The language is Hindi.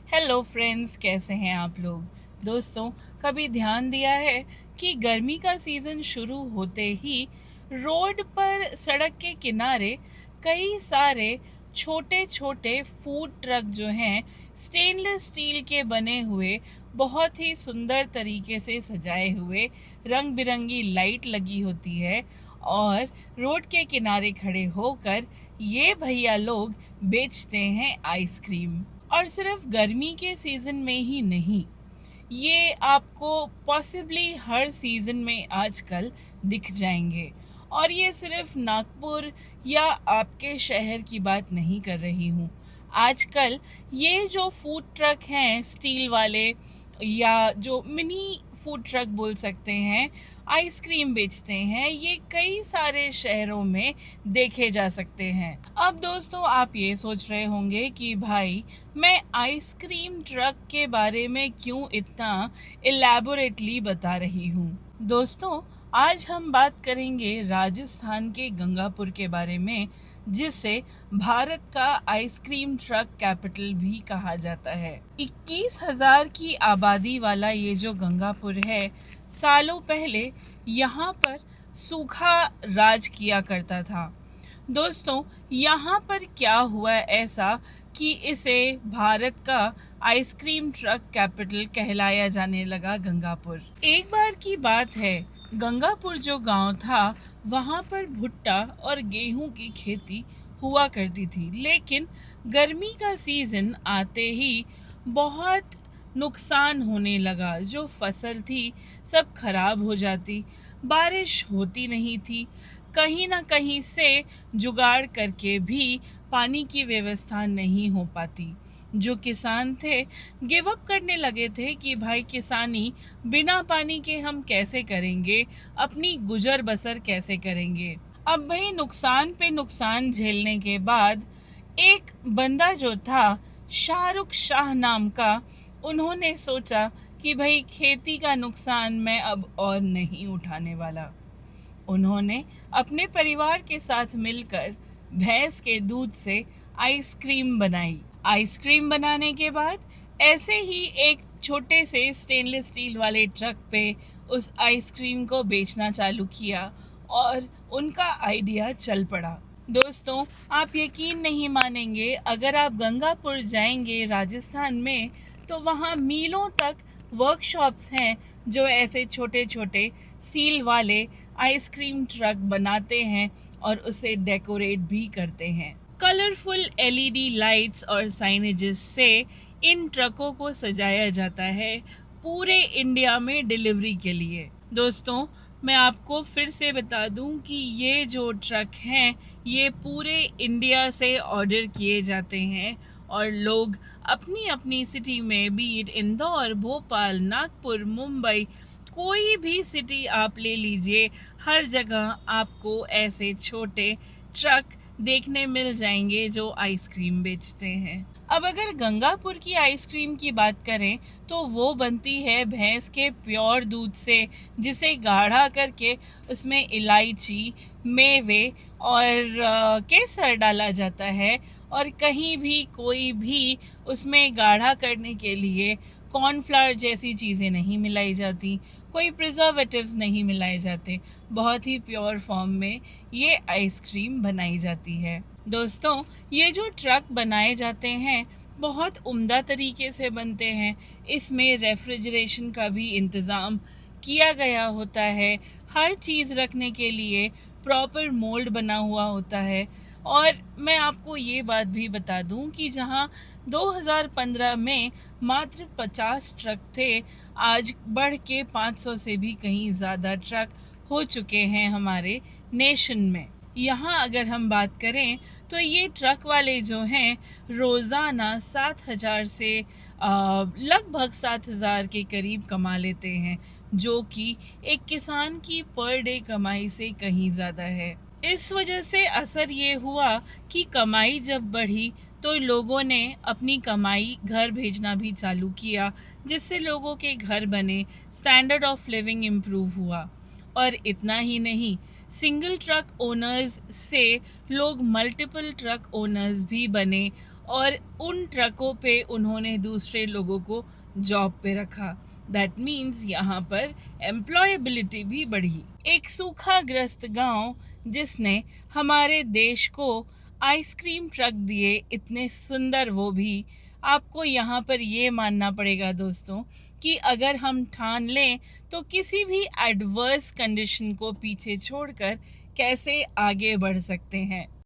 हेलो फ्रेंड्स, कैसे हैं आप लोग। दोस्तों, कभी ध्यान दिया है कि गर्मी का सीज़न शुरू होते ही रोड पर सड़क के किनारे कई सारे छोटे छोटे फूड ट्रक जो हैं स्टेनलेस स्टील के बने हुए, बहुत ही सुंदर तरीके से सजाए हुए, रंग बिरंगी लाइट लगी होती है और रोड के किनारे खड़े होकर ये भैया लोग बेचते हैं आइसक्रीम। और सिर्फ गर्मी के सीज़न में ही नहीं, ये आपको पॉसिबली हर सीज़न में आजकल दिख जाएंगे। और ये सिर्फ नागपुर या आपके शहर की बात नहीं कर रही हूँ। आजकल ये जो फूड ट्रक हैं स्टील वाले, या जो मिनी फूड ट्रक बोल सकते हैं, आइसक्रीम बेचते हैं, ये कई सारे शहरों में देखे जा सकते हैं। अब दोस्तों, आप ये सोच रहे होंगे कि भाई, मैं आइसक्रीम ट्रक के बारे में क्यों इतना इलैबोरेटली बता रही हूँ। दोस्तों, आज हम बात करेंगे राजस्थान के गंगापुर के बारे में, जिसे भारत का आइसक्रीम ट्रक कैपिटल भी कहा जाता है। 21,000 की आबादी वाला ये जो गंगापुर है, सालों पहले यहाँ पर सूखा राज किया करता था। दोस्तों, यहाँ पर क्या हुआ ऐसा कि इसे भारत का आइसक्रीम ट्रक कैपिटल कहलाया जाने लगा गंगापुर। एक बार की बात है, गंगापुर जो गांव था, वहाँ पर भुट्टा और गेहूं की खेती हुआ करती थी। लेकिन गर्मी का सीज़न आते ही बहुत नुकसान होने लगा। जो फसल थी सब खराब हो जाती, बारिश होती नहीं थी, कहीं ना कहीं से जुगाड़ करके भी पानी की व्यवस्था नहीं हो पाती। जो किसान थे गिव अप करने लगे थे कि भाई, किसानी बिना पानी के हम कैसे करेंगे, अपनी गुजर बसर कैसे करेंगे। अब भाई, नुकसान पे नुकसान झेलने के बाद एक बंदा जो था, शाहरुख शाह नाम का, उन्होंने सोचा कि भाई, खेती का नुकसान मैं अब और नहीं उठाने वाला। उन्होंने अपने परिवार के साथ मिलकर भैंस के दूध से आइसक्रीम बनाई। आइसक्रीम बनाने के बाद ऐसे ही एक छोटे से स्टेनलेस स्टील वाले ट्रक पे उस आइसक्रीम को बेचना चालू किया और उनका आइडिया चल पड़ा। दोस्तों, आप यकीन नहीं मानेंगे, अगर आप गंगापुर जाएंगे राजस्थान में, तो वहाँ मीलों तक वर्कशॉप्स हैं जो ऐसे छोटे छोटे स्टील वाले आइसक्रीम ट्रक बनाते हैं और उसे डेकोरेट भी करते हैं। कलरफुल एलईडी लाइट्स और साइनेजेस से इन ट्रकों को सजाया जाता है पूरे इंडिया में डिलीवरी के लिए। दोस्तों, मैं आपको फिर से बता दूं कि ये जो ट्रक हैं, ये पूरे इंडिया से ऑर्डर किए जाते हैं और लोग अपनी अपनी सिटी में, बीट इंदौर, भोपाल, नागपुर, मुंबई, कोई भी सिटी आप ले लीजिए, हर जगह आपको ऐसे छोटे ट्रक देखने मिल जाएंगे जो आइसक्रीम बेचते हैं। अब अगर गंगापुर की आइसक्रीम की बात करें, तो वो बनती है भैंस के प्योर दूध से, जिसे गाढ़ा करके उसमें इलायची, मेवे और केसर डाला जाता है। और कहीं भी कोई भी उसमें गाढ़ा करने के लिए कॉर्नफ्लावर जैसी चीज़ें नहीं मिलाई जाती, कोई प्रिजर्वेटिव्स नहीं मिलाए जाते। बहुत ही प्योर फॉर्म में ये आइसक्रीम बनाई जाती है। दोस्तों, ये जो ट्रक बनाए जाते हैं बहुत उम्दा तरीके से बनते हैं। इसमें रेफ्रिजरेशन का भी इंतज़ाम किया गया होता है। हर चीज़ रखने के लिए प्रॉपर मोल्ड बना हुआ होता है। और मैं आपको ये बात भी बता दूं कि जहां 2015 में मात्र 50 ट्रक थे, आज बढ़ के 500 से भी कहीं ज़्यादा ट्रक हो चुके हैं हमारे नेशन में। यहाँ अगर हम बात करें, तो ये ट्रक वाले जो हैं रोज़ाना 7,000 से लगभग 7,000 के करीब कमा लेते हैं, जो कि एक किसान की पर डे कमाई से कहीं ज़्यादा है। इस वजह से असर ये हुआ कि कमाई जब बढ़ी तो लोगों ने अपनी कमाई घर भेजना भी चालू किया, जिससे लोगों के घर बने, स्टैंडर्ड ऑफ लिविंग इम्प्रूव हुआ। और इतना ही नहीं, सिंगल ट्रक ओनर्स से लोग मल्टीपल ट्रक ओनर्स भी बने और उन ट्रकों पे उन्होंने दूसरे लोगों को जॉब पे रखा। दैट मीन्स यहाँ पर एम्प्लॉयबिलिटी भी बढ़ी। एक सूखाग्रस्त गांव जिसने हमारे देश को आइसक्रीम ट्रक दिए, इतने सुंदर वो भी। आपको यहाँ पर ये मानना पड़ेगा दोस्तों कि अगर हम ठान लें तो किसी भी एडवर्स कंडीशन को पीछे छोड़कर कैसे आगे बढ़ सकते हैं।